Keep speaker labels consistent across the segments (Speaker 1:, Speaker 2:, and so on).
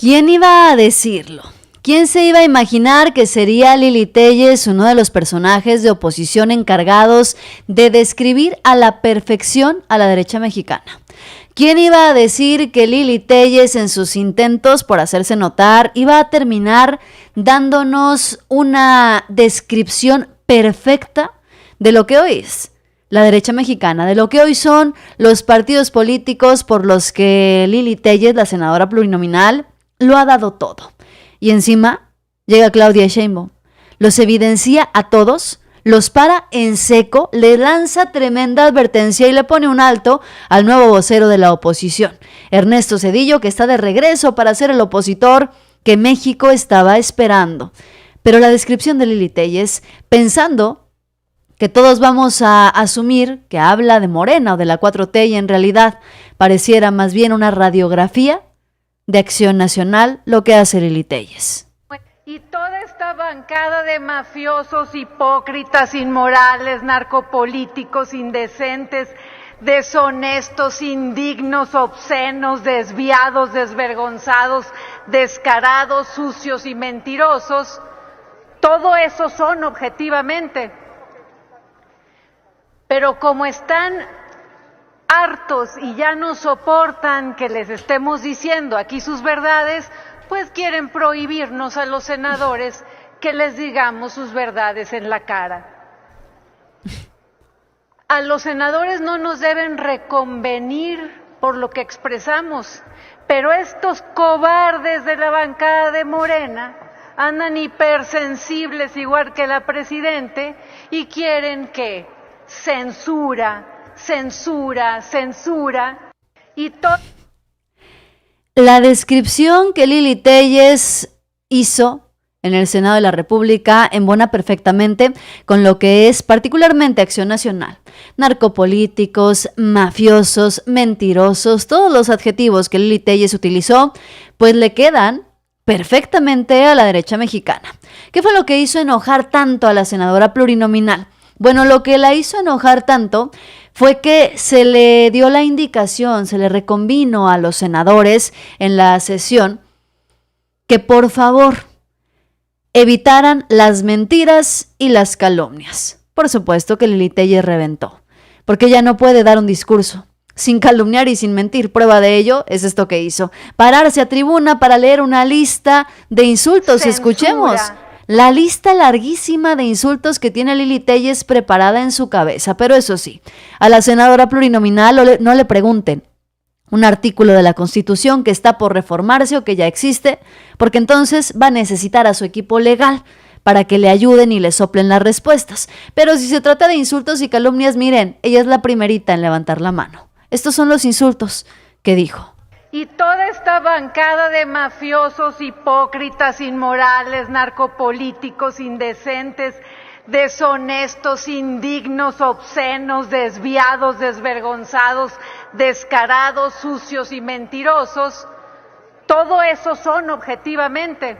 Speaker 1: ¿Quién iba a decirlo? ¿Quién se iba a imaginar que sería Lili Téllez uno de los personajes de oposición encargados de describir a la perfección a la derecha mexicana? ¿Quién iba a decir que Lili Téllez, en sus intentos por hacerse notar, iba a terminar dándonos una descripción perfecta de lo que hoy es la derecha mexicana, de lo que hoy son los partidos políticos por los que Lili Téllez, la senadora plurinominal, lo ha dado todo? Y encima llega Claudia Sheinbaum, los evidencia a todos, los para en seco, le lanza tremenda advertencia y le pone un alto al nuevo vocero de la oposición, Ernesto Zedillo, que está de regreso para ser el opositor que México estaba esperando. Pero la descripción de Lili Téllez, pensando que todos vamos a asumir que habla de Morena o de la 4T, y en realidad pareciera más bien una radiografía de Acción Nacional lo que hace Lili Téllez.
Speaker 2: Y toda esta bancada de mafiosos, hipócritas, inmorales, narcopolíticos, indecentes, deshonestos, indignos, obscenos, desviados, desvergonzados, descarados, sucios y mentirosos, todo eso son objetivamente. Pero como están hartos y ya no soportan que les estemos diciendo aquí sus verdades, pues quieren prohibirnos a los senadores que les digamos sus verdades en la cara. A los senadores no nos deben reconvenir por lo que expresamos, pero estos cobardes de la bancada de Morena andan hipersensibles igual que la presidente y quieren que censura y todo.
Speaker 1: La descripción que Lili Téllez hizo en el Senado de la República embona perfectamente con lo que es particularmente Acción Nacional. Narcopolíticos, mafiosos, mentirosos, todos los adjetivos que Lili Téllez utilizó, pues le quedan perfectamente a la derecha mexicana. ¿Qué fue lo que hizo enojar tanto a la senadora plurinominal? Bueno, lo que la hizo enojar tanto fue que se le dio la indicación, se le reconvino a los senadores en la sesión que por favor evitaran las mentiras y las calumnias. Por supuesto que Lili Téllez reventó, porque ella no puede dar un discurso sin calumniar y sin mentir. Prueba de ello es esto que hizo: pararse a tribuna para leer una lista de insultos.
Speaker 2: Censura.
Speaker 1: Escuchemos la lista larguísima de insultos que tiene Lili Téllez preparada en su cabeza. Pero eso sí, a la senadora plurinominal no le pregunten un artículo de la Constitución que está por reformarse o que ya existe, porque entonces va a necesitar a su equipo legal para que le ayuden y le soplen las respuestas. Pero si se trata de insultos y calumnias, miren, ella es la primerita en levantar la mano. Estos son los insultos que dijo.
Speaker 2: Y toda esta bancada de mafiosos, hipócritas, inmorales, narcopolíticos, indecentes, deshonestos, indignos, obscenos, desviados, desvergonzados, descarados, sucios y mentirosos, todo eso son objetivamente.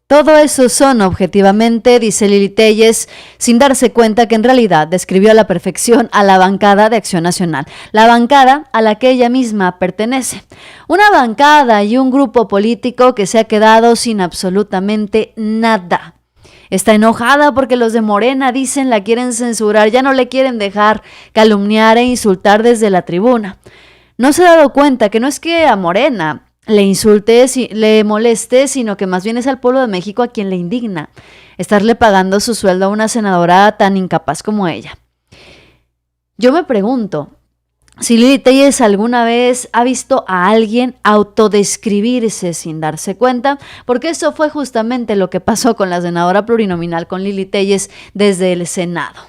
Speaker 1: Todo eso son objetivamente, dice Lili Téllez, sin darse cuenta que en realidad describió a la perfección a la bancada de Acción Nacional, la bancada a la que ella misma pertenece. Una bancada y un grupo político que se ha quedado sin absolutamente nada. Está enojada porque los de Morena, dicen, la quieren censurar, ya no le quieren dejar calumniar e insultar desde la tribuna. No se ha dado cuenta que no es que a Morena le insulte, le moleste, sino que más bien es al pueblo de México a quien le indigna estarle pagando su sueldo a una senadora tan incapaz como ella. Yo me pregunto si Lili Téllez alguna vez ha visto a alguien autodescribirse sin darse cuenta, porque eso fue justamente lo que pasó con la senadora plurinominal, con Lili Téllez desde el Senado.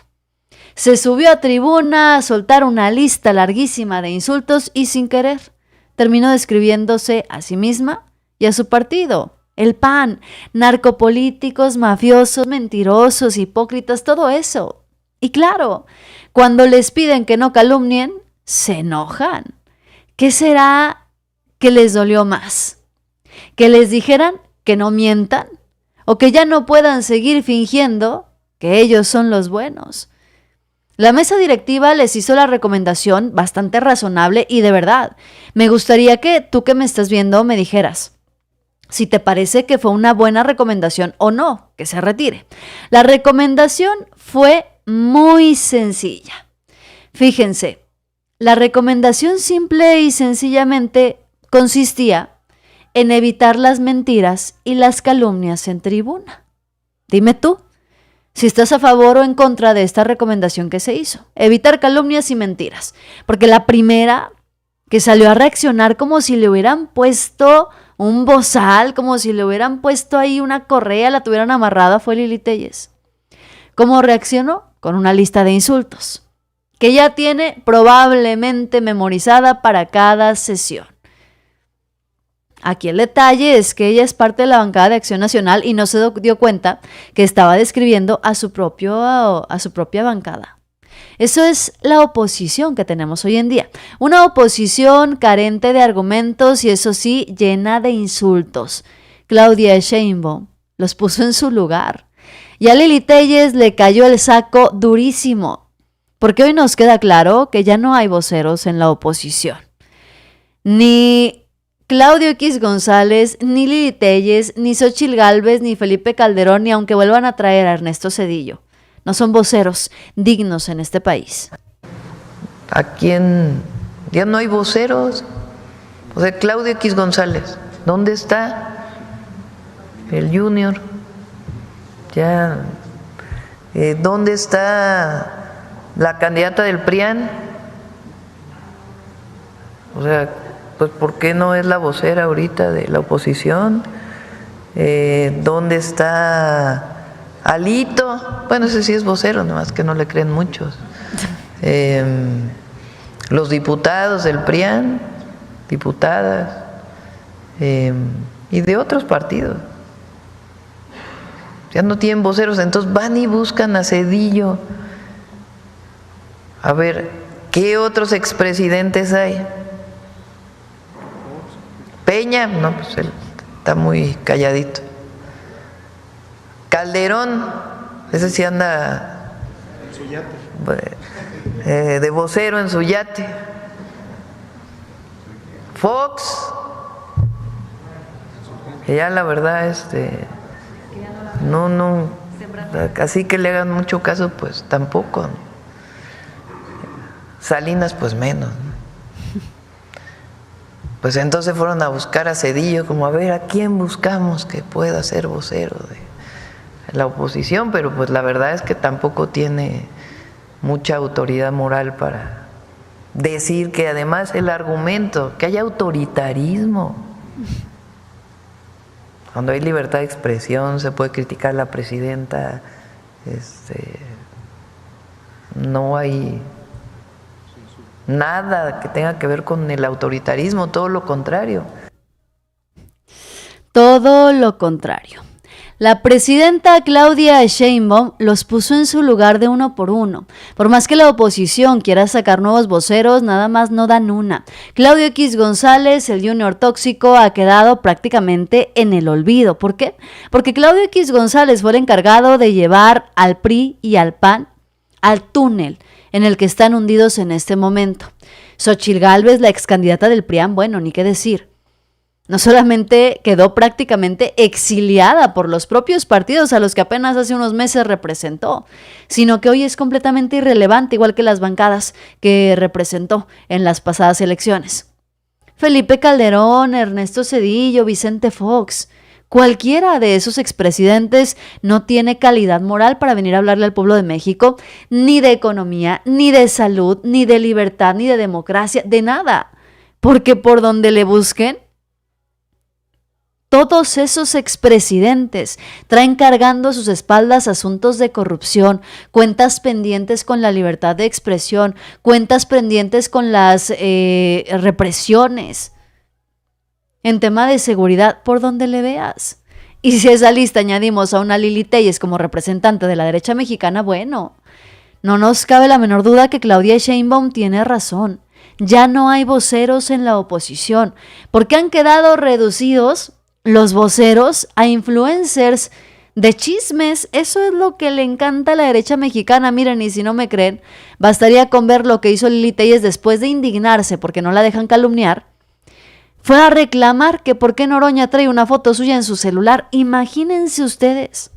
Speaker 1: Se subió a tribuna a soltar una lista larguísima de insultos y sin querer terminó describiéndose a sí misma y a su partido, el PAN, narcopolíticos, mafiosos, mentirosos, hipócritas, todo eso. Y claro, cuando les piden que no calumnien, se enojan. ¿Qué será que les dolió más? ¿Que les dijeran que no mientan? ¿O que ya no puedan seguir fingiendo que ellos son los buenos? La mesa directiva les hizo la recomendación bastante razonable y de verdad, me gustaría que tú que me estás viendo me dijeras, si te parece que fue una buena recomendación o no, que se retire. La recomendación fue muy sencilla. Fíjense, la recomendación simple y sencillamente consistía en evitar las mentiras y las calumnias en tribuna. Dime tú, si estás a favor o en contra de esta recomendación que se hizo. Evitar calumnias y mentiras. Porque la primera que salió a reaccionar como si le hubieran puesto un bozal, como si le hubieran puesto ahí una correa, la tuvieran amarrada, fue Lili Téllez. ¿Cómo reaccionó? Con una lista de insultos, que ya tiene probablemente memorizada para cada sesión. Aquí el detalle es que ella es parte de la bancada de Acción Nacional y no se dio cuenta que estaba describiendo a su propia bancada. Eso es la oposición que tenemos hoy en día. Una oposición carente de argumentos y eso sí, llena de insultos. Claudia Sheinbaum los puso en su lugar. Y a Lili Téllez le cayó el saco durísimo, porque hoy nos queda claro que ya no hay voceros en la oposición. Ni Claudio X González, ni Lili Téllez, ni Xóchitl Gálvez, ni Felipe Calderón, ni aunque vuelvan a traer a Ernesto Zedillo. No son voceros dignos en este país.
Speaker 3: ¿A quién? Ya no hay voceros. O sea, Claudio X González, ¿dónde está? El Junior. Ya. ¿Dónde está la candidata del PRIAN? O sea, pues ¿por qué no es la vocera ahorita de la oposición? ¿Dónde está Alito? Bueno, ese sí es vocero, nomás que no le creen muchos. Los diputados del PRIAN, diputadas, y de otros partidos. Ya no tienen voceros, entonces van y buscan a Zedillo. A ver, ¿qué otros expresidentes hay? Peña, no, pues él está muy calladito. Calderón, ese sí anda en su yate. De vocero en su yate. Fox, que ya la verdad, no, así que le hagan mucho caso, pues tampoco. Salinas, pues menos, ¿no? Pues entonces fueron a buscar a Zedillo, como a ver a quién buscamos que pueda ser vocero de la oposición, pero pues la verdad es que tampoco tiene mucha autoridad moral para decir que además el argumento, que hay autoritarismo. Cuando hay libertad de expresión, se puede criticar a la presidenta, no hay nada que tenga que ver con el autoritarismo, todo lo contrario.
Speaker 1: Todo lo contrario. La presidenta Claudia Sheinbaum los puso en su lugar de uno por uno. Por más que la oposición quiera sacar nuevos voceros, nada más no dan una. Claudio X González, el Junior tóxico, ha quedado prácticamente en el olvido. ¿Por qué? Porque Claudio X González fue el encargado de llevar al PRI y al PAN al túnel en el que están hundidos en este momento. Xóchitl Gálvez, la ex candidata del PRIAN, bueno, ni qué decir. No solamente quedó prácticamente exiliada por los propios partidos a los que apenas hace unos meses representó, sino que hoy es completamente irrelevante, igual que las bancadas que representó en las pasadas elecciones. Felipe Calderón, Ernesto Zedillo, Vicente Fox, cualquiera de esos expresidentes no tiene calidad moral para venir a hablarle al pueblo de México, ni de economía, ni de salud, ni de libertad, ni de democracia, de nada. Porque por donde le busquen, todos esos expresidentes traen cargando a sus espaldas asuntos de corrupción, cuentas pendientes con la libertad de expresión, cuentas pendientes con las represiones. En tema de seguridad, por donde le veas. Y si a esa lista añadimos a una Lili Téllez como representante de la derecha mexicana, bueno, no nos cabe la menor duda que Claudia Sheinbaum tiene razón. Ya no hay voceros en la oposición, porque han quedado reducidos los voceros a influencers de chismes. Eso es lo que le encanta a la derecha mexicana. Miren, y si no me creen, bastaría con ver lo que hizo Lili Téllez después de indignarse porque no la dejan calumniar. fue a reclamar que por qué Noroña trae una foto suya en su celular. Imagínense ustedes.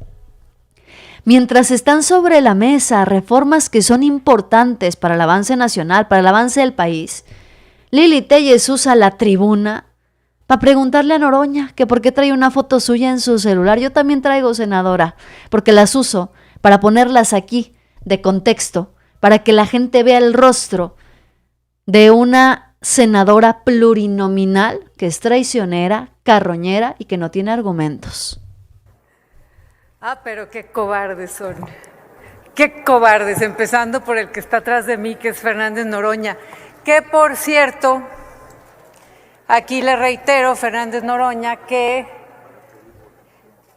Speaker 1: Mientras están sobre la mesa reformas que son importantes para el avance nacional, para el avance del país, Lili Téllez usa la tribuna para preguntarle a Noroña que por qué trae una foto suya en su celular. Yo también traigo, senadora, porque las uso para ponerlas aquí de contexto, para que la gente vea el rostro de una senadora plurinominal que es traicionera, carroñera y que no tiene argumentos.
Speaker 2: Pero qué cobardes son. Qué cobardes, empezando por el que está atrás de mí, que es Fernández Noroña. Que, por cierto, aquí le reitero, Fernández Noroña, que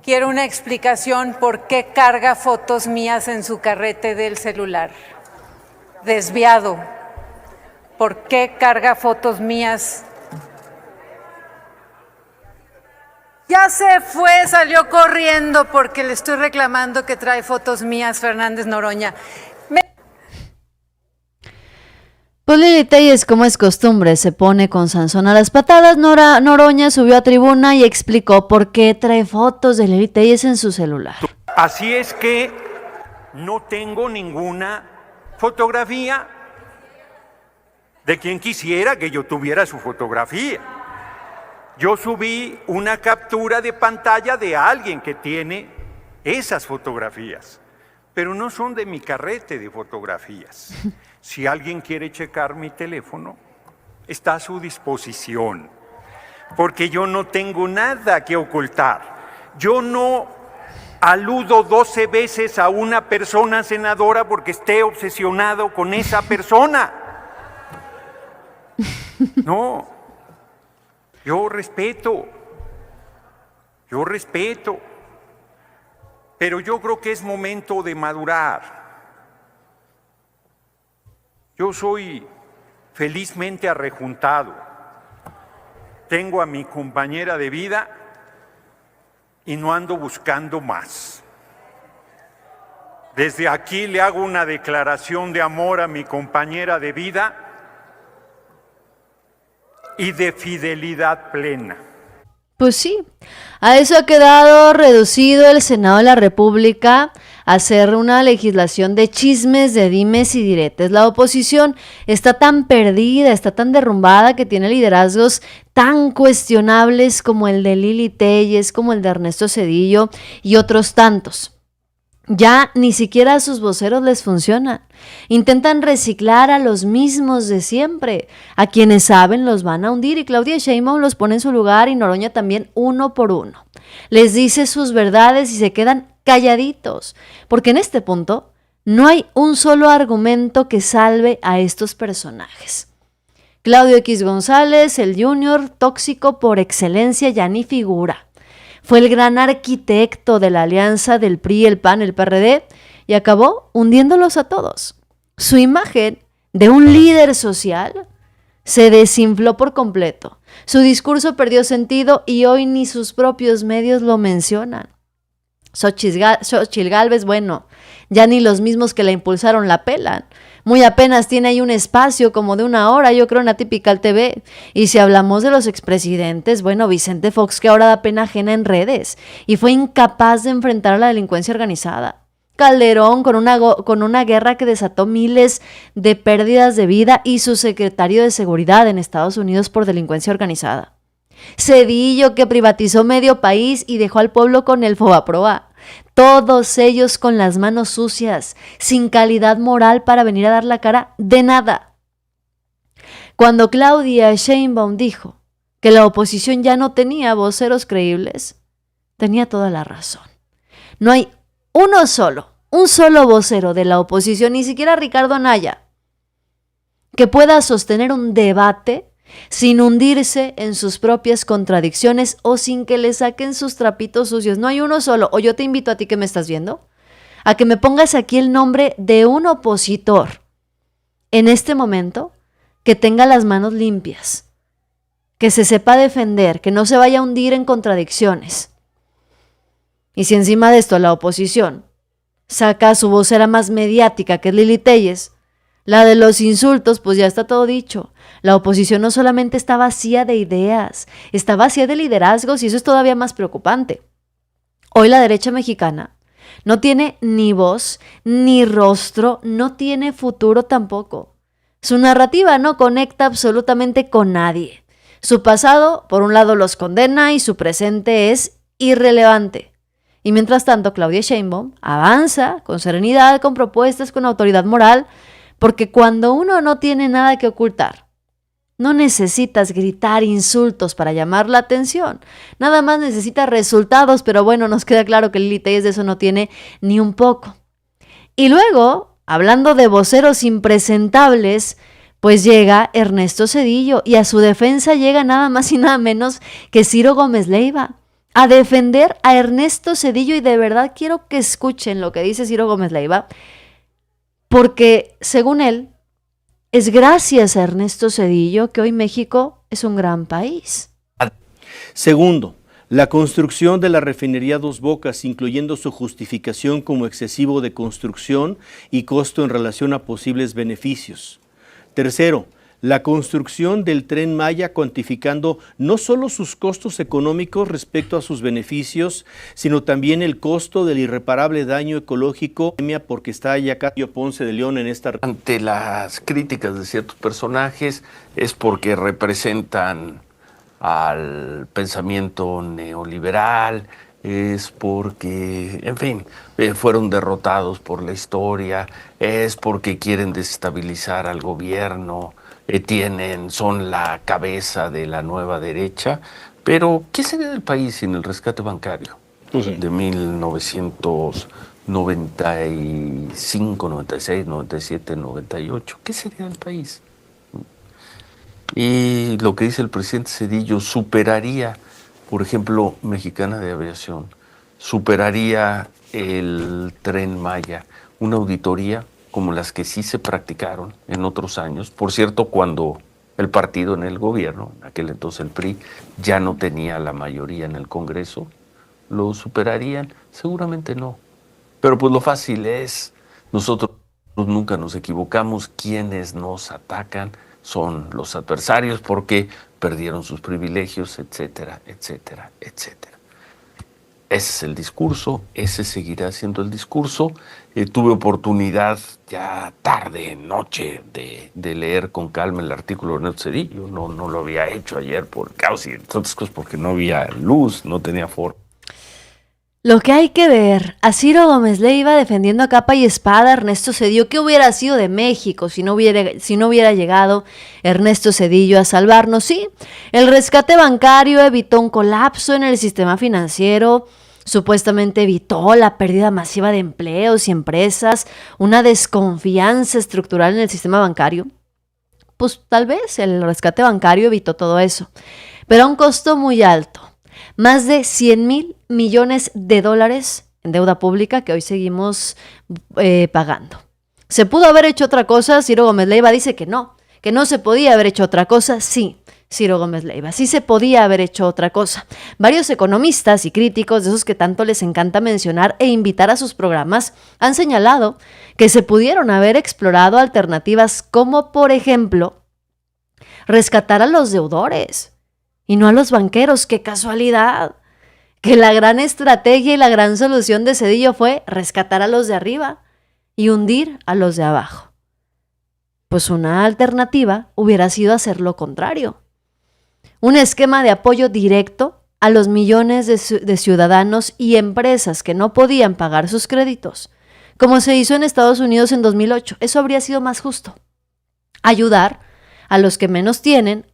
Speaker 2: quiero una explicación por qué carga fotos mías en su carrete del celular. Desviado. ¿Por qué carga fotos mías? Ya se fue, salió corriendo porque le estoy reclamando que trae fotos mías, Fernández Noroña.
Speaker 1: Pues Lili Téllez, como es costumbre, se pone con Sansón a las patadas. Noroña subió a tribuna y explicó por qué trae fotos de Lili Téllez en su celular.
Speaker 4: Así es que no tengo ninguna fotografía de quien quisiera que yo tuviera su fotografía. Yo subí una captura de pantalla de alguien que tiene esas fotografías, pero no son de mi carrete de fotografías. Si alguien quiere checar mi teléfono, está a su disposición, porque yo no tengo nada que ocultar. Yo no aludo 12 veces a una persona, senadora, porque esté obsesionado con esa persona. No. Yo respeto, pero yo creo que es momento de madurar. Yo soy felizmente arrejuntado, tengo a mi compañera de vida y no ando buscando más. Desde aquí le hago una declaración de amor a mi compañera de vida y de fidelidad plena.
Speaker 1: Pues sí, a eso ha quedado reducido el Senado de la República a hacer una legislación de chismes, de dimes y diretes. La oposición está tan perdida, está tan derrumbada que tiene liderazgos tan cuestionables como el de Lili Téllez, como el de Ernesto Zedillo y otros tantos. Ya ni siquiera a sus voceros les funcionan. Intentan reciclar a los mismos de siempre. A quienes saben los van a hundir y Claudia Sheinbaum los pone en su lugar y Noroña también uno por uno. Les dice sus verdades y se quedan calladitos. Porque en este punto no hay un solo argumento que salve a estos personajes. Claudio X González, el Junior, tóxico por excelencia, ya ni figura. Fue el gran arquitecto de la alianza del PRI, el PAN, el PRD y acabó hundiéndolos a todos. Su imagen de un líder social se desinfló por completo. Su discurso perdió sentido y hoy ni sus propios medios lo mencionan. Xochitl Gálvez, bueno, ya ni los mismos que la impulsaron la pelan. Muy apenas tiene ahí un espacio como de 1 hora, yo creo, en Atypical TV. Y si hablamos de los expresidentes, bueno, Vicente Fox, que ahora da pena ajena en redes y fue incapaz de enfrentar a la delincuencia organizada. Calderón con una guerra que desató miles de pérdidas de vida y su secretario de Seguridad en Estados Unidos por delincuencia organizada. Zedillo, que privatizó medio país y dejó al pueblo con el Fobaproa. Todos ellos con las manos sucias, sin calidad moral para venir a dar la cara de nada. Cuando Claudia Sheinbaum dijo que la oposición ya no tenía voceros creíbles, tenía toda la razón. No hay un solo vocero de la oposición, ni siquiera Ricardo Anaya, que pueda sostener un debate sin hundirse en sus propias contradicciones o sin que le saquen sus trapitos sucios. No hay uno solo. O yo te invito a ti que me estás viendo, a que me pongas aquí el nombre de un opositor en este momento que tenga las manos limpias, que se sepa defender, que no se vaya a hundir en contradicciones. Y si encima de esto la oposición saca a su vocera más mediática, que es Lili Téllez, La de los insultos, pues ya está todo dicho. La oposición no solamente está vacía de ideas, está vacía de liderazgos y eso es todavía más preocupante. Hoy la derecha mexicana no tiene ni voz, ni rostro, no tiene futuro tampoco. Su narrativa no conecta absolutamente con nadie. Su pasado, por un lado, los condena y su presente es irrelevante. Y mientras tanto, Claudia Sheinbaum avanza con serenidad, con propuestas, con autoridad moral, porque cuando uno no tiene nada que ocultar, no necesitas gritar insultos para llamar la atención. Nada más necesitas resultados, pero bueno, nos queda claro que Lili Telles de eso no tiene ni un poco. Y luego, hablando de voceros impresentables, pues llega Ernesto Zedillo y a su defensa llega nada más y nada menos que Ciro Gómez Leiva a defender a Ernesto Zedillo y de verdad quiero que escuchen lo que dice Ciro Gómez Leiva porque, según él, es gracias a Ernesto Zedillo que hoy México es un gran país.
Speaker 5: Segundo, la construcción de la refinería Dos Bocas, incluyendo su justificación como excesivo de construcción y costo en relación a posibles beneficios. Tercero, la construcción del Tren Maya cuantificando no solo sus costos económicos respecto a sus beneficios, sino también el costo del irreparable daño ecológico, porque está Yacayo Ponce de León en esta...
Speaker 6: Ante las críticas de ciertos personajes es porque representan al pensamiento neoliberal, es porque, en fin, fueron derrotados por la historia, es porque quieren desestabilizar al gobierno, son la cabeza de la nueva derecha, pero ¿qué sería del país sin el rescate bancario de 1995, 96, 97, 98? ¿Qué sería del país? Y lo que dice el presidente Zedillo superaría, por ejemplo, Mexicana de Aviación, superaría el Tren Maya, una auditoría como las que sí se practicaron en otros años. Por cierto, cuando el partido en el gobierno, en aquel entonces el PRI, ya no tenía la mayoría en el Congreso, ¿lo superarían? Seguramente no. Pero pues lo fácil es, nosotros nunca nos equivocamos, quienes nos atacan son los adversarios porque perdieron sus privilegios, etcétera, etcétera, etcétera. Ese es el discurso, ese seguirá siendo el discurso. Tuve oportunidad ya tarde, noche, de leer con calma el artículo de Ernesto Zedillo. No lo había hecho ayer por causa y otras cosas porque no había luz, no tenía forma.
Speaker 1: Lo que hay que ver, a Ciro Gómez Leiva defendiendo a capa y espada a Ernesto Zedillo. ¿Qué hubiera sido de México si no hubiera llegado Ernesto Zedillo a salvarnos? Sí, el rescate bancario evitó un colapso en el sistema financiero, supuestamente evitó la pérdida masiva de empleos y empresas, una desconfianza estructural en el sistema bancario. Pues tal vez el rescate bancario evitó todo eso, pero a un costo muy alto. Más de 100,000 millones de dólares en deuda pública que hoy seguimos pagando. ¿Se pudo haber hecho otra cosa? Ciro Gómez Leiva dice que no se podía haber hecho otra cosa. Sí, Ciro Gómez Leiva, sí se podía haber hecho otra cosa. Varios economistas y críticos, de esos que tanto les encanta mencionar e invitar a sus programas, han señalado que se pudieron haber explorado alternativas como, por ejemplo, rescatar a los deudores y no a los banqueros. ¡Qué casualidad! Que la gran estrategia y la gran solución de Zedillo fue rescatar a los de arriba y hundir a los de abajo. Pues una alternativa hubiera sido hacer lo contrario. Un esquema de apoyo directo a los millones de ciudadanos y empresas que no podían pagar sus créditos, como se hizo en Estados Unidos en 2008. Eso habría sido más justo. Ayudar a los que menos tienen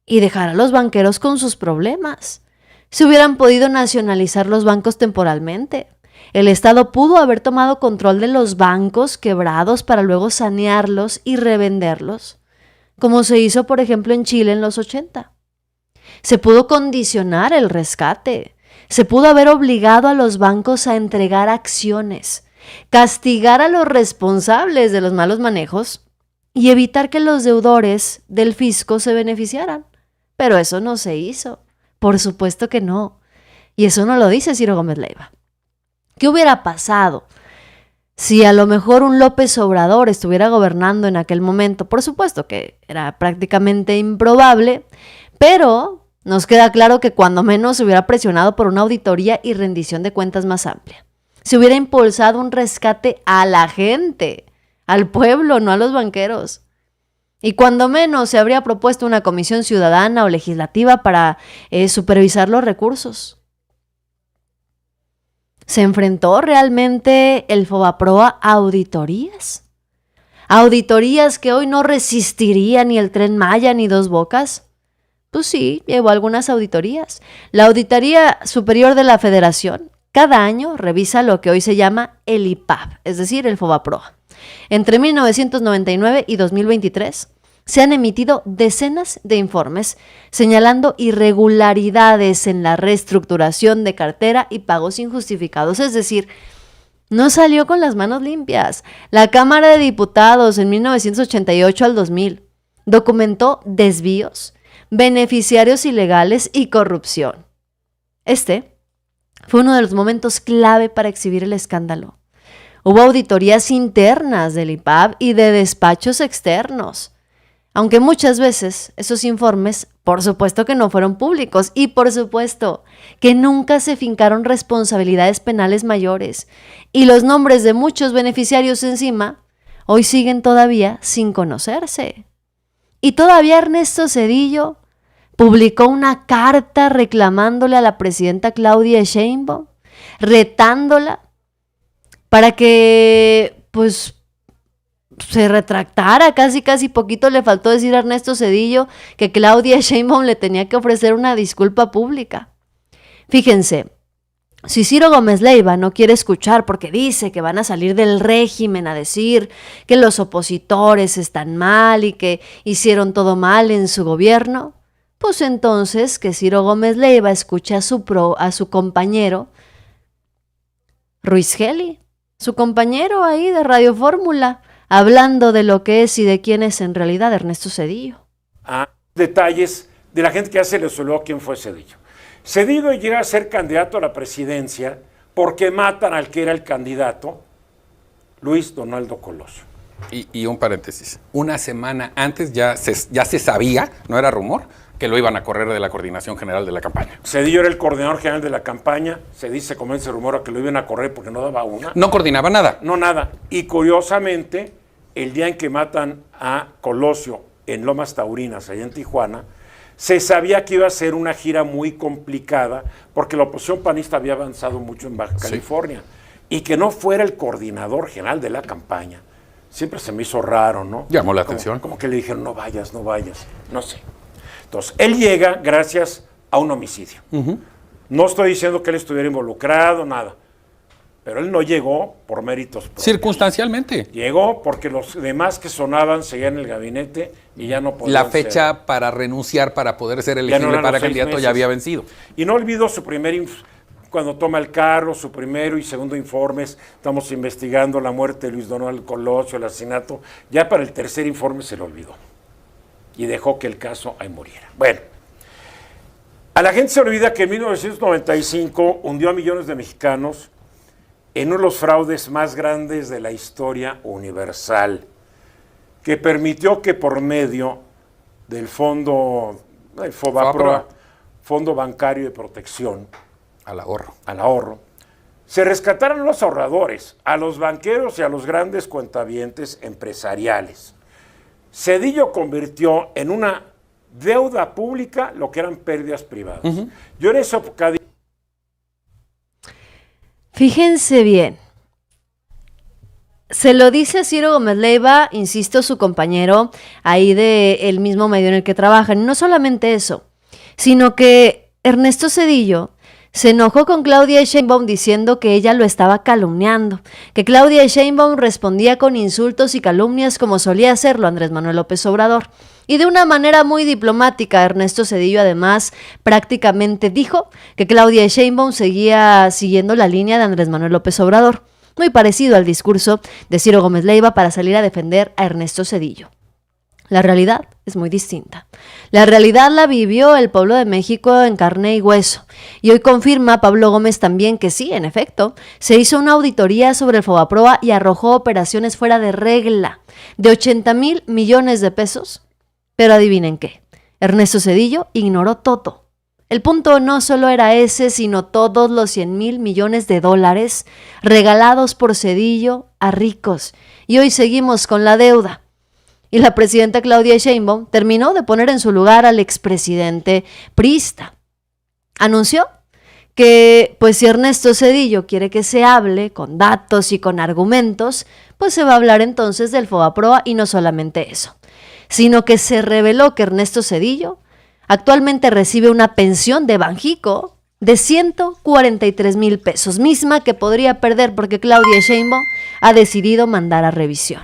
Speaker 1: y dejar a los banqueros con sus problemas. Se hubieran podido nacionalizar los bancos temporalmente. El Estado pudo haber tomado control de los bancos quebrados para luego sanearlos y revenderlos, como se hizo, por ejemplo, en Chile en los 80. Se pudo condicionar el rescate. Se pudo haber obligado a los bancos a entregar acciones, castigar a los responsables de los malos manejos y evitar que los deudores del fisco se beneficiaran. Pero eso no se hizo. Por supuesto que no. Y eso no lo dice Ciro Gómez Leiva. ¿Qué hubiera pasado si a lo mejor un López Obrador estuviera gobernando en aquel momento. Por supuesto que era prácticamente improbable, pero nos queda claro que cuando menos se hubiera presionado por una auditoría y rendición de cuentas más amplia. Se hubiera impulsado un rescate a la gente, al pueblo, no a los banqueros. Y cuando menos se habría propuesto una comisión ciudadana o legislativa para supervisar los recursos. ¿Se enfrentó realmente el Fobaproa a auditorías? ¿Auditorías que hoy no resistiría ni el Tren Maya ni Dos Bocas? Pues sí, llevó algunas auditorías. La Auditoría Superior de la Federación cada año revisa lo que hoy se llama el IPAB, es decir, el Fobaproa. Entre 1999 y 2023 se han emitido decenas de informes señalando irregularidades en la reestructuración de cartera y pagos injustificados, es decir, no salió con las manos limpias. La Cámara de Diputados en 1988 al 2000 documentó desvíos, beneficiarios ilegales y corrupción. Este fue uno de los momentos clave para exhibir el escándalo. Hubo auditorías internas del IPAB y de despachos externos, aunque muchas veces esos informes, por supuesto que no fueron públicos y por supuesto que nunca se fincaron responsabilidades penales mayores y los nombres de muchos beneficiarios encima hoy siguen todavía sin conocerse. Y todavía Ernesto Zedillo publicó una carta reclamándole a la presidenta Claudia Sheinbaum, retándola para que, pues, se retractara. Casi poquito le faltó decir a Ernesto Zedillo que Claudia Sheinbaum le tenía que ofrecer una disculpa pública. Fíjense, si Ciro Gómez Leiva no quiere escuchar porque dice que van a salir del régimen a decir que los opositores están mal y que hicieron todo mal en su gobierno, pues entonces que Ciro Gómez Leiva escuche a su compañero Ruiz Geli, su compañero ahí de Radio Fórmula, hablando de lo que es y de quién es en realidad Ernesto Zedillo.
Speaker 7: Detalles de la gente que ya se les olvidó quién fue Zedillo. Zedillo llega a ser candidato a la presidencia porque matan al que era el candidato, Luis Donaldo Colosio.
Speaker 8: Y un paréntesis, una semana antes ya se sabía, no era rumor, que lo iban a correr de la coordinación general de la campaña.
Speaker 7: Zedillo era el coordinador general de la campaña, se comienza el rumor a que lo iban a correr porque no daba una.
Speaker 8: No coordinaba nada.
Speaker 7: No, nada. Y curiosamente, el día en que matan a Colosio en Lomas Taurinas, allá en Tijuana, se sabía que iba a ser una gira muy complicada porque la oposición panista había avanzado mucho en Baja California. Y que no fuera el coordinador general de la campaña, siempre se me hizo raro, ¿no?
Speaker 8: Llamó la atención.
Speaker 7: Como que le dijeron, no vayas, no sé. Entonces, él llega gracias a un homicidio. No estoy diciendo que él estuviera involucrado, nada. Pero él no llegó por méritos propios.
Speaker 8: Circunstancialmente.
Speaker 7: Llegó porque los demás que sonaban seguían en el gabinete y ya no podían
Speaker 8: La fecha para renunciar, para poder ser elegible para candidato ya había vencido.
Speaker 7: Y no olvido su cuando toma el carro, su primero y segundo informes, estamos investigando la muerte de Luis Donaldo Colosio, el asesinato. Ya para el tercer informe se lo olvidó. Y dejó que el caso ahí muriera. Bueno, a la gente se olvida que en 1995 hundió a millones de mexicanos en uno de los fraudes más grandes de la historia universal, que permitió que por medio del fondo, el Fobaproa, Fondo Bancario de Protección
Speaker 8: al
Speaker 7: ahorro, se rescataran a los ahorradores, a los banqueros y a los grandes cuentavientes empresariales. Zedillo convirtió en una deuda pública lo que eran pérdidas privadas. Yo en esa época...
Speaker 1: Fíjense bien, se lo dice a Ciro Gómez Leiva, insisto, su compañero ahí del mismo medio en el que trabajan. Y no solamente eso, sino que Ernesto Zedillo se enojó con Claudia Sheinbaum diciendo que ella lo estaba calumniando, que Claudia Sheinbaum respondía con insultos y calumnias como solía hacerlo Andrés Manuel López Obrador. Y de una manera muy diplomática, Ernesto Zedillo además prácticamente dijo que Claudia Sheinbaum seguía siguiendo la línea de Andrés Manuel López Obrador, muy parecido al discurso de Ciro Gómez Leiva para salir a defender a Ernesto Zedillo. La realidad es muy distinta. La realidad la vivió el pueblo de México en carne y hueso. Y hoy confirma Pablo Gómez también que sí, en efecto, se hizo una auditoría sobre el Fobaproa y arrojó operaciones fuera de regla de 80,000 millones de pesos. Pero adivinen qué, Ernesto Zedillo ignoró todo. El punto no solo era ese, sino todos los 100,000 millones de dólares regalados por Zedillo a ricos. Y hoy seguimos con la deuda. Y la presidenta Claudia Sheinbaum terminó de poner en su lugar al expresidente priista. Anunció que, pues, si Ernesto Zedillo quiere que se hable con datos y con argumentos, pues se va a hablar entonces del Fobaproa, y no solamente eso, sino que se reveló que Ernesto Zedillo actualmente recibe una pensión de Banjico de 143,000 pesos, misma que podría perder porque Claudia Sheinbaum ha decidido mandar a revisión.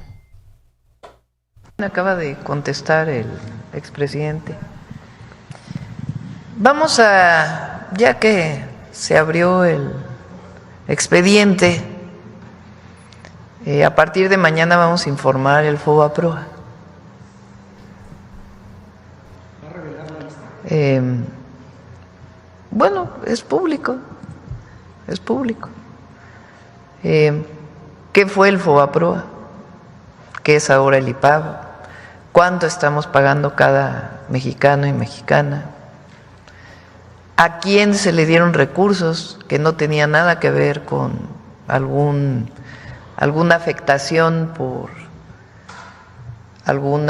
Speaker 3: Acaba de contestar el expresidente. Vamos a, ya que se abrió el expediente, a partir de mañana vamos a informar el Fobaproa. Bueno, es público, es público. ¿Qué fue el Fobaproa? ¿Qué es ahora el IPAB? ¿Cuánto estamos pagando cada mexicano y mexicana? ¿A quién se le dieron recursos que no tenía nada que ver con alguna afectación por algún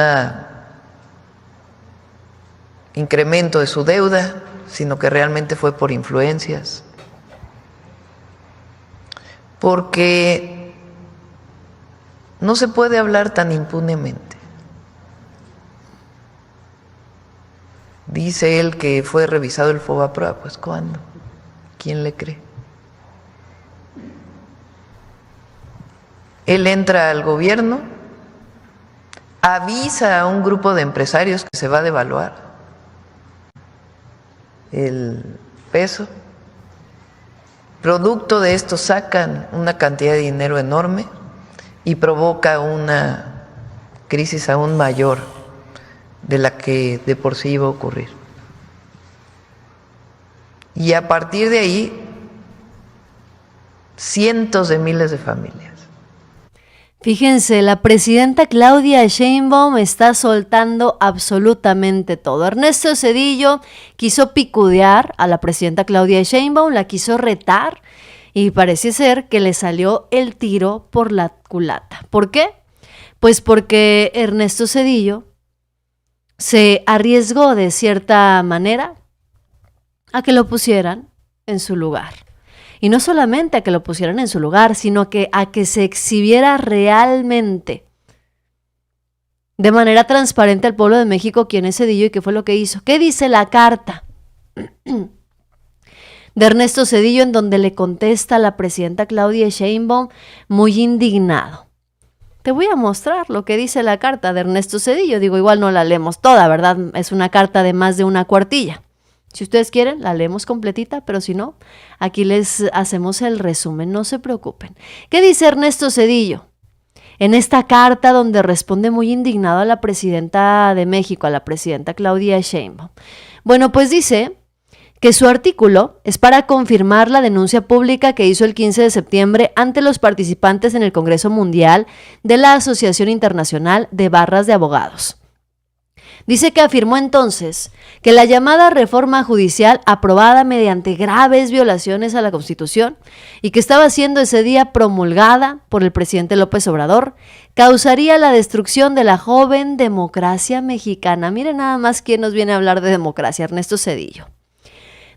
Speaker 3: incremento de su deuda, sino que realmente fue por influencias? Porque no se puede hablar tan impunemente. Dice él que fue revisado el Fobaproa. Pues ¿cuándo? ¿Quién le cree? Él entra al gobierno, avisa a un grupo de empresarios que se va a devaluar el peso. Producto de esto sacan una cantidad de dinero enorme y provoca una crisis aún mayor de la que de por sí iba a ocurrir. Y a partir de ahí, cientos de miles de familias.
Speaker 1: Fíjense, la presidenta Claudia Sheinbaum está soltando absolutamente todo. Ernesto Zedillo quiso picudear a la presidenta Claudia Sheinbaum, la quiso retar y parece ser que le salió el tiro por la culata. ¿Por qué? Pues porque Ernesto Zedillo se arriesgó de cierta manera a que lo pusieran en su lugar. Y no solamente a que lo pusieran en su lugar, sino que a que se exhibiera realmente, de manera transparente al pueblo de México, quién es Zedillo y qué fue lo que hizo. ¿Qué dice la carta de Ernesto Zedillo en donde le contesta a la presidenta Claudia Sheinbaum muy indignado? Te voy a mostrar lo que dice la carta de Ernesto Zedillo. Digo, igual no la leemos toda, ¿verdad? Es una carta de más de una cuartilla. Si ustedes quieren, la leemos completita, pero si no, aquí les hacemos el resumen, no se preocupen. ¿Qué dice Ernesto Zedillo en esta carta donde responde muy indignado a la presidenta de México, a la presidenta Claudia Sheinbaum? Bueno, pues dice que su artículo es para confirmar la denuncia pública que hizo el 15 de septiembre ante los participantes en el Congreso Mundial de la Asociación Internacional de Barras de Abogados. Dice que afirmó entonces que la llamada reforma judicial aprobada mediante graves violaciones a la Constitución y que estaba siendo ese día promulgada por el presidente López Obrador causaría la destrucción de la joven democracia mexicana. Miren nada más quién nos viene a hablar de democracia, Ernesto Zedillo.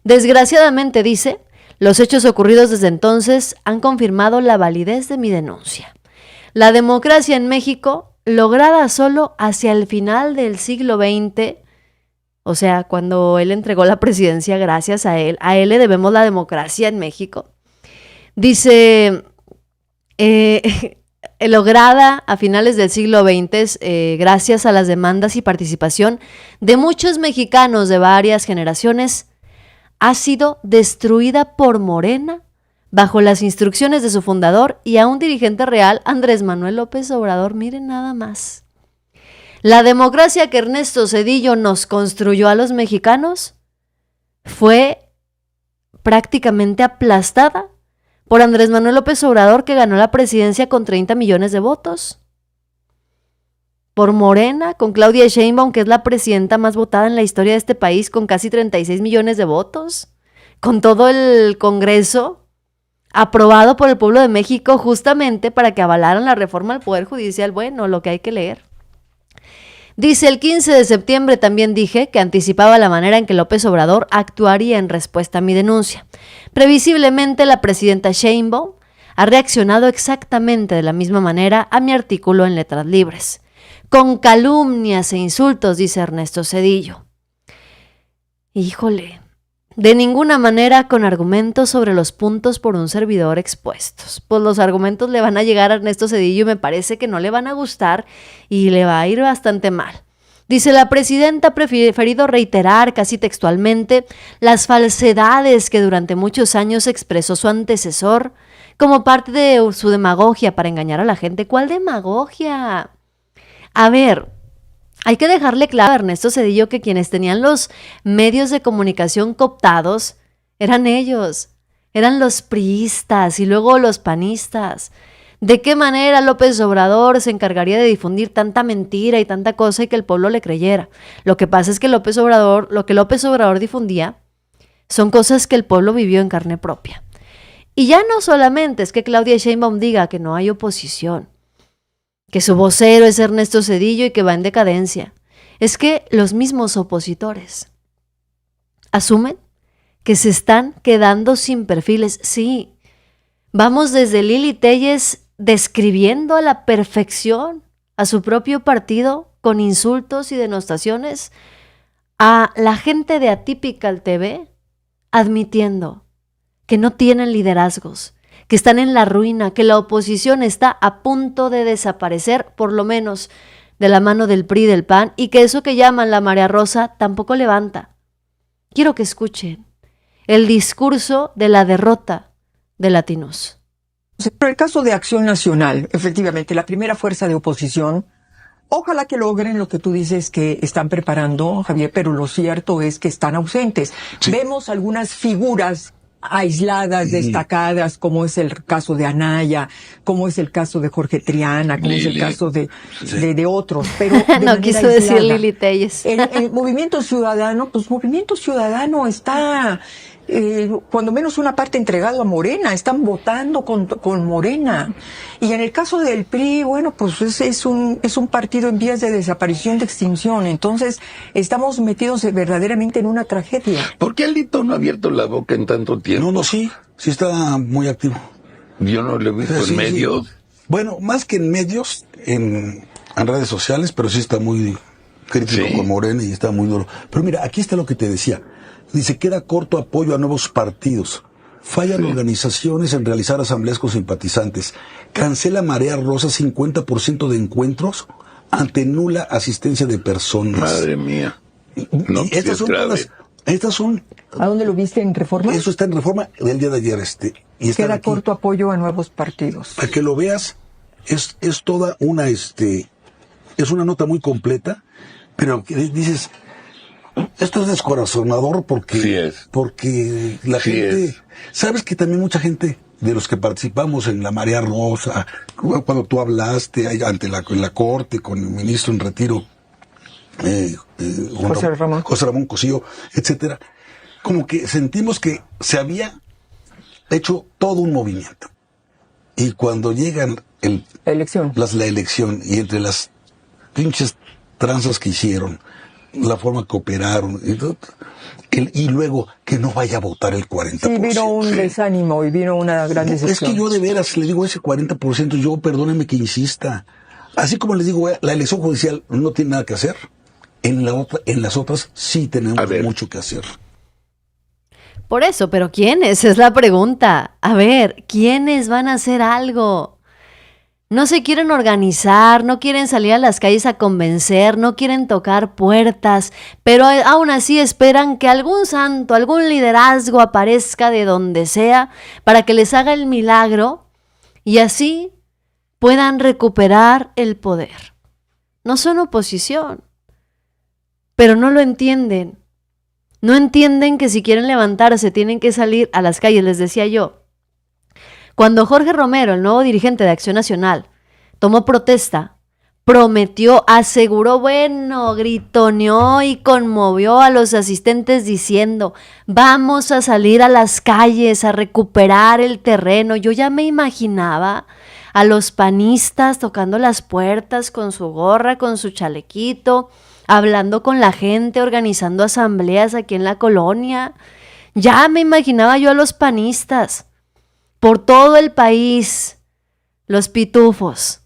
Speaker 1: Desgraciadamente, dice, los hechos ocurridos desde entonces han confirmado la validez de mi denuncia. La democracia en México, lograda solo hacia el final del siglo XX, o sea, cuando él entregó la presidencia, gracias a él le debemos la democracia en México. Dice, lograda a finales del siglo XX, gracias a las demandas y participación de muchos mexicanos de varias generaciones, ha sido destruida por Morena bajo las instrucciones de su fundador y a un dirigente real, Andrés Manuel López Obrador. Miren nada más. La democracia que Ernesto Zedillo nos construyó a los mexicanos fue prácticamente aplastada por Andrés Manuel López Obrador, que ganó la presidencia con 30 millones de votos. Por Morena, con Claudia Sheinbaum, que es la presidenta más votada en la historia de este país, con casi 36 millones de votos. Con todo el Congreso aprobado por el pueblo de México justamente para que avalaran la reforma al Poder Judicial. Bueno, lo que hay que leer. Dice, el 15 de septiembre también dije que anticipaba la manera en que López Obrador actuaría en respuesta a mi denuncia. Previsiblemente, la presidenta Sheinbaum ha reaccionado exactamente de la misma manera a mi artículo en Letras Libres. Con calumnias e insultos, dice Ernesto Zedillo. Híjole, de ninguna manera con argumentos sobre los puntos por un servidor expuestos. Pues los argumentos le van a llegar a Ernesto Zedillo y me parece que no le van a gustar y le va a ir bastante mal. Dice, la presidenta ha preferido reiterar casi textualmente las falsedades que durante muchos años expresó su antecesor como parte de su demagogia para engañar a la gente. ¿Cuál demagogia? A ver, hay que dejarle claro a Ernesto Zedillo que quienes tenían los medios de comunicación cooptados eran ellos, eran los priistas y luego los panistas. ¿De qué manera López Obrador se encargaría de difundir tanta mentira y tanta cosa y que el pueblo le creyera? Lo que pasa es que lo que López Obrador difundía son cosas que el pueblo vivió en carne propia. Y ya no solamente es que Claudia Sheinbaum diga que no hay oposición, que su vocero es Ernesto Zedillo y que va en decadencia. Es que los mismos opositores asumen que se están quedando sin perfiles. Sí, vamos desde Lili Téllez describiendo a la perfección a su propio partido con insultos y denostaciones, a la gente de Atypical TV admitiendo que no tienen liderazgos, que están en la ruina, que la oposición está a punto de desaparecer, por lo menos de la mano del PRI y del PAN, y que eso que llaman la marea rosa tampoco levanta. Quiero que escuchen el discurso de la derrota de Latinos.
Speaker 9: Pero el caso de Acción Nacional, efectivamente, la primera fuerza de oposición, ojalá que logren lo que tú dices que están preparando, Javier, pero lo cierto es que están ausentes. Sí. Vemos algunas figuras aisladas, destacadas, como es el caso de Anaya, como es el caso de Jorge Triana, como es el caso de otros, pero
Speaker 1: no quiso decir Lili Téllez.
Speaker 9: El Movimiento Ciudadano, pues Movimiento Ciudadano está cuando menos una parte entregado a Morena, están votando con Morena. Y en el caso del PRI, bueno, pues es un partido en vías de desaparición, de extinción. Entonces, estamos metidos verdaderamente en una tragedia.
Speaker 10: ¿Por qué Alito no ha abierto la boca en tanto tiempo?
Speaker 11: No, sí está muy activo.
Speaker 10: Yo no lo he visto en medios.
Speaker 11: Sí. Bueno, más que en medios, en redes sociales, pero sí está muy crítico con Morena y está muy duro. Pero mira, aquí está lo que te decía. Dice, queda corto apoyo a nuevos partidos. Fallan organizaciones en realizar asambleas con simpatizantes. Cancela Marea Rosa 50% de encuentros ante nula asistencia de personas.
Speaker 10: Madre mía. No,
Speaker 11: estas son...
Speaker 9: ¿A dónde lo viste? ¿En Reforma?
Speaker 11: Eso está en Reforma del día de ayer. Y
Speaker 9: queda corto apoyo a nuevos partidos.
Speaker 11: Para que lo veas, es toda una... es una nota muy completa, pero dices... Esto es descorazonador porque la gente... Sabes que también mucha gente de los que participamos en la Marea Rosa, cuando tú hablaste en la corte con el ministro en retiro, José Ramón Cosío, etcétera, como que sentimos que se había hecho todo un movimiento. Y cuando llegan la elección y entre las pinches tranzas que hicieron, la forma que operaron, y luego que no vaya a votar el 40%.
Speaker 9: Sí, vino un desánimo y vino una gran decepción.
Speaker 11: Es que yo de veras le digo ese 40%, yo perdóneme que insista. Así como les digo, la elección judicial no tiene nada que hacer, en las otras sí tenemos mucho que hacer.
Speaker 1: Por eso, pero ¿quiénes? Es la pregunta. A ver, ¿quiénes van a hacer algo? No se quieren organizar, no quieren salir a las calles a convencer, no quieren tocar puertas, pero aún así esperan que algún santo, algún liderazgo aparezca de donde sea para que les haga el milagro y así puedan recuperar el poder. no son oposición, pero no lo entienden. No entienden que si quieren levantarse tienen que salir a las calles, les decía yo. Cuando Jorge Romero, el nuevo dirigente de Acción Nacional, tomó protesta, prometió, aseguró, gritoneó y conmovió a los asistentes diciendo, vamos a salir a las calles a recuperar el terreno. Yo ya me imaginaba a los panistas tocando las puertas con su gorra, con su chalequito, hablando con la gente, organizando asambleas aquí en la colonia. Ya me imaginaba yo a los panistas por todo el país, los pitufos,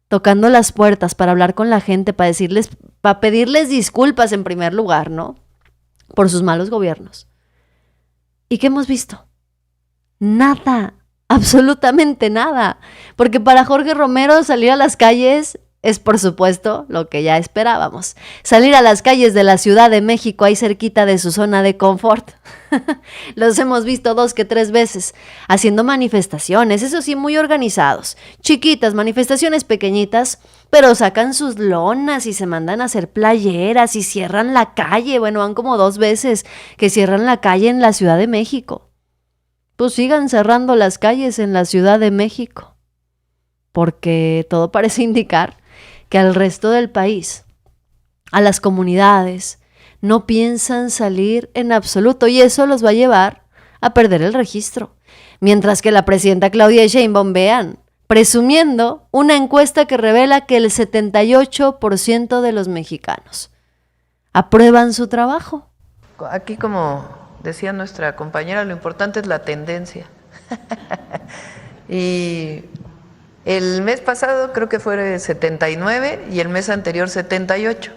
Speaker 1: tocando las puertas para hablar con la gente, para pedirles disculpas en primer lugar, ¿no? Por sus malos gobiernos. ¿Y qué hemos visto? Nada, absolutamente nada. Porque para Jorge Romero salir a las calles es, por supuesto, lo que ya esperábamos. Salir a las calles de la Ciudad de México, ahí cerquita de su zona de confort. Los hemos visto 2 que 3 veces haciendo manifestaciones, eso sí, muy organizados. Chiquitas, manifestaciones pequeñitas, pero sacan sus lonas y se mandan a hacer playeras y cierran la calle. Bueno, van como 2 veces que cierran la calle en la Ciudad de México. Pues sigan cerrando las calles en la Ciudad de México, porque todo parece indicar que al resto del país, a las comunidades, no piensan salir en absoluto y eso los va a llevar a perder el registro. Mientras que la presidenta Claudia Sheinbaum, vean, presumiendo una encuesta que revela que el 78% de los mexicanos aprueban su trabajo.
Speaker 3: Aquí, como decía nuestra compañera, lo importante es la tendencia. Y el mes pasado creo que fue 79 y el mes anterior 78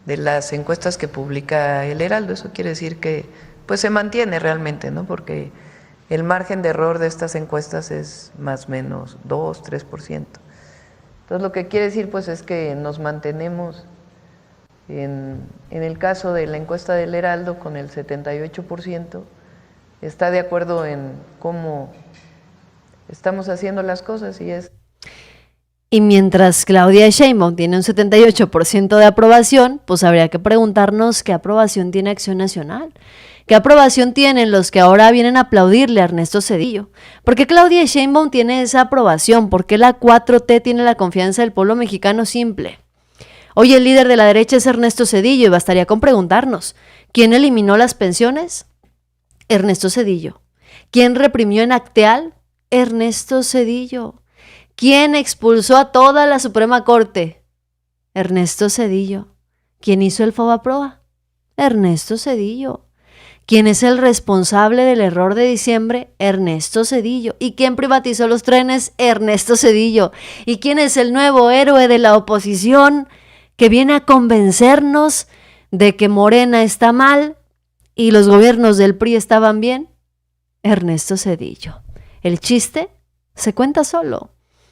Speaker 3: de las encuestas que publica el Heraldo. Eso quiere decir que pues se mantiene realmente, ¿no? Porque el margen de error de estas encuestas es más o menos 2, 3%. Entonces lo que quiere decir pues es que nos mantenemos en el caso de la encuesta del Heraldo con el 78%, está de acuerdo en cómo estamos haciendo las cosas y es...
Speaker 1: Y mientras Claudia Sheinbaum tiene un 78% de aprobación, pues habría que preguntarnos qué aprobación tiene Acción Nacional. ¿Qué aprobación tienen los que ahora vienen a aplaudirle a Ernesto Zedillo? ¿Por qué Claudia Sheinbaum tiene esa aprobación? ¿Por qué la 4T tiene la confianza del pueblo mexicano? Simple. Hoy el líder de la derecha es Ernesto Zedillo y bastaría con preguntarnos, ¿quién eliminó las pensiones? Ernesto Zedillo. ¿Quién reprimió en Acteal? Ernesto Zedillo. ¿Quién expulsó a toda la Suprema Corte? Ernesto Zedillo. ¿Quién hizo el Fobaproa? Ernesto Zedillo. ¿Quién es el responsable del error de diciembre? Ernesto Zedillo. ¿Y quién privatizó los trenes? Ernesto Zedillo. ¿Y quién es el nuevo héroe de la oposición que viene a convencernos de que Morena está mal y los gobiernos del PRI estaban bien? Ernesto Zedillo. El chiste se cuenta solo.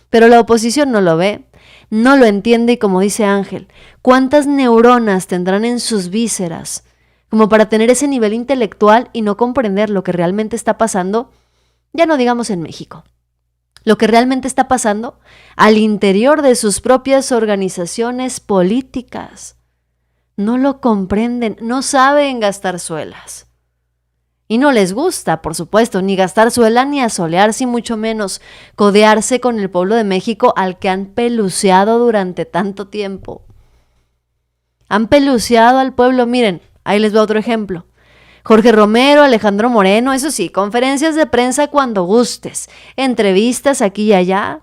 Speaker 1: Pero la oposición no lo ve, no lo entiende y como dice Ángel, ¿cuántas neuronas tendrán en sus vísceras como para tener ese nivel intelectual y no comprender lo que realmente está pasando? Ya no digamos en México, lo que realmente está pasando al interior de sus propias organizaciones políticas. No lo comprenden, no saben gastar suelas. Y no les gusta, por supuesto, ni gastar suela ni asolearse y mucho menos codearse con el pueblo de México al que han peluceado durante tanto tiempo. Han peluceado al pueblo, miren, ahí les va otro ejemplo. Jorge Romero, Alejandro Moreno, eso sí, conferencias de prensa cuando gustes, entrevistas aquí y allá.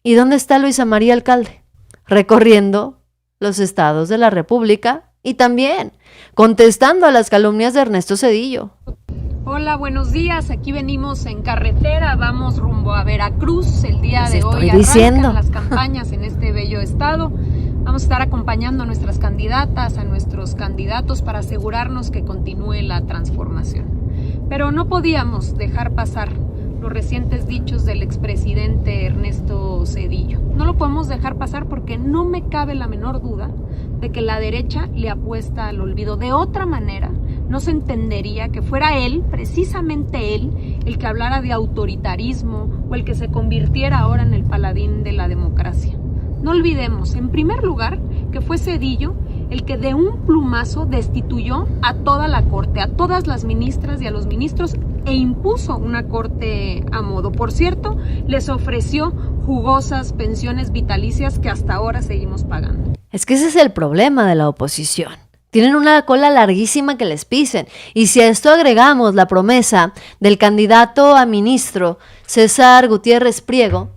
Speaker 1: ¿Y dónde está Luisa María Alcalde? Recorriendo los estados de la República y también contestando a las calumnias de Ernesto Zedillo.
Speaker 12: Hola, buenos días. Aquí venimos en carretera, vamos rumbo a Veracruz. El día de hoy arrancan las campañas en este bello estado. Vamos a estar acompañando a nuestras candidatas, a nuestros candidatos para asegurarnos que continúe la transformación. Pero no podíamos dejar pasar los recientes dichos del expresidente Ernesto Zedillo. No lo podemos dejar pasar porque no me cabe la menor duda de que la derecha le apuesta al olvido. De otra manera, no se entendería que fuera él, precisamente él, el que hablara de autoritarismo o el que se convirtiera ahora en el paladín de la democracia. No olvidemos, en primer lugar, que fue Zedillo el que de un plumazo destituyó a toda la corte, a todas las ministras y a los ministros, e impuso una corte a modo. Por cierto, les ofreció jugosas pensiones vitalicias que hasta ahora seguimos pagando.
Speaker 1: Es que ese es el problema de la oposición. Tienen una cola larguísima que les pisen. Y si a esto agregamos la promesa del candidato a ministro César Gutiérrez Priego,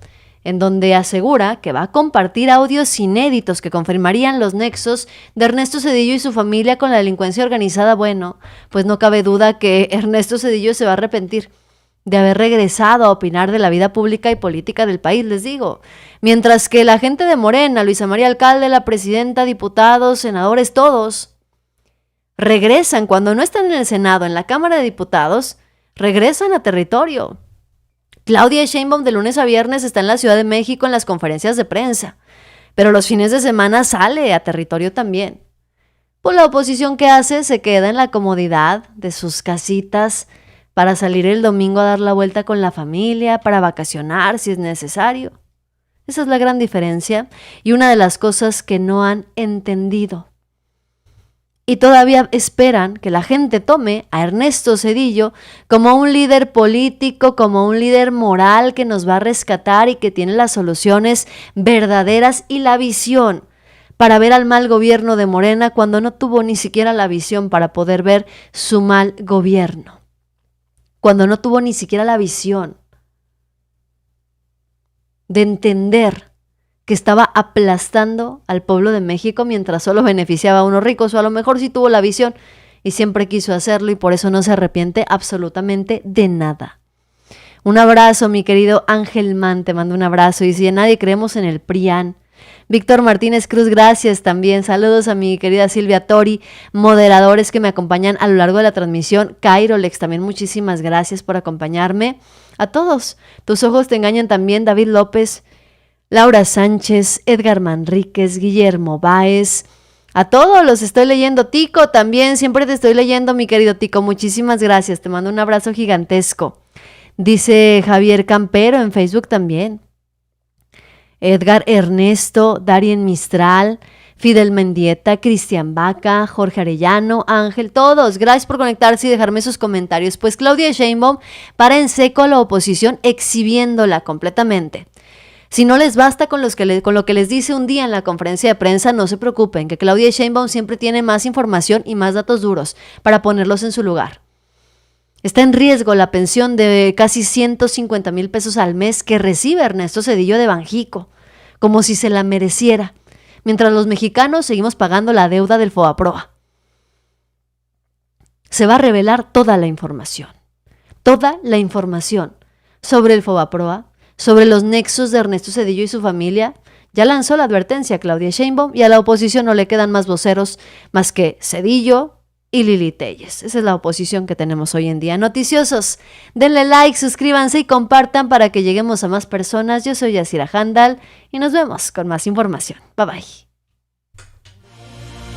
Speaker 1: en donde asegura que va a compartir audios inéditos que confirmarían los nexos de Ernesto Zedillo y su familia con la delincuencia organizada, bueno, pues no cabe duda que Ernesto Zedillo se va a arrepentir de haber regresado a opinar de la vida pública y política del país, les digo. Mientras que la gente de Morena, Luisa María Alcalde, la presidenta, diputados, senadores, todos, regresan cuando no están en el Senado, en la Cámara de Diputados, regresan a territorio. Claudia Sheinbaum de lunes a viernes está en la Ciudad de México en las conferencias de prensa, pero los fines de semana sale a territorio también. Pues la oposición que hace se queda en la comodidad de sus casitas para salir el domingo a dar la vuelta con la familia, para vacacionar si es necesario. Esa es la gran diferencia y una de las cosas que no han entendido. Y todavía esperan que la gente tome a Ernesto Zedillo como un líder político, como un líder moral que nos va a rescatar y que tiene las soluciones verdaderas y la visión para ver al mal gobierno de Morena cuando no tuvo ni siquiera la visión para poder ver su mal gobierno. Cuando no tuvo ni siquiera la visión de entender que estaba aplastando al pueblo de México mientras solo beneficiaba a unos ricos, o a lo mejor sí tuvo la visión y siempre quiso hacerlo y por eso no se arrepiente absolutamente de nada. Un abrazo, mi querido Ángel Man, te mando un abrazo. Y si nadie creemos en el PRIAN. Víctor Martínez Cruz, gracias también. Saludos a mi querida Silvia Tori, moderadores que me acompañan a lo largo de la transmisión. Cairolex, también muchísimas gracias por acompañarme. A todos, tus ojos te engañan también, David López, Laura Sánchez, Edgar Manríquez, Guillermo Báez, a todos los estoy leyendo. Tico también, siempre te estoy leyendo, mi querido Tico, muchísimas gracias, te mando un abrazo gigantesco. Dice Javier Campero en Facebook también. Edgar Ernesto, Darien Mistral, Fidel Mendieta, Cristian Vaca, Jorge Arellano, Ángel, todos, gracias por conectarse y dejarme sus comentarios. Pues Claudia Sheinbaum para en seco a la oposición exhibiéndola completamente. Si no les basta con lo que les dice un día en la conferencia de prensa, no se preocupen, que Claudia Sheinbaum siempre tiene más información y más datos duros para ponerlos en su lugar. Está en riesgo la pensión de casi 150,000 pesos al mes que recibe Ernesto Zedillo de Banjico, como si se la mereciera, mientras los mexicanos seguimos pagando la deuda del Fobaproa. Se va a revelar toda la información sobre el Fobaproa, sobre los nexos de Ernesto Zedillo y su familia. Ya lanzó la advertencia a Claudia Sheinbaum y a la oposición no le quedan más voceros más que Zedillo y Lili Téllez. Esa es la oposición que tenemos hoy en día. Noticiosos, denle like, suscríbanse y compartan para que lleguemos a más personas. Yo soy Yasira Handal y nos vemos con más información. Bye bye.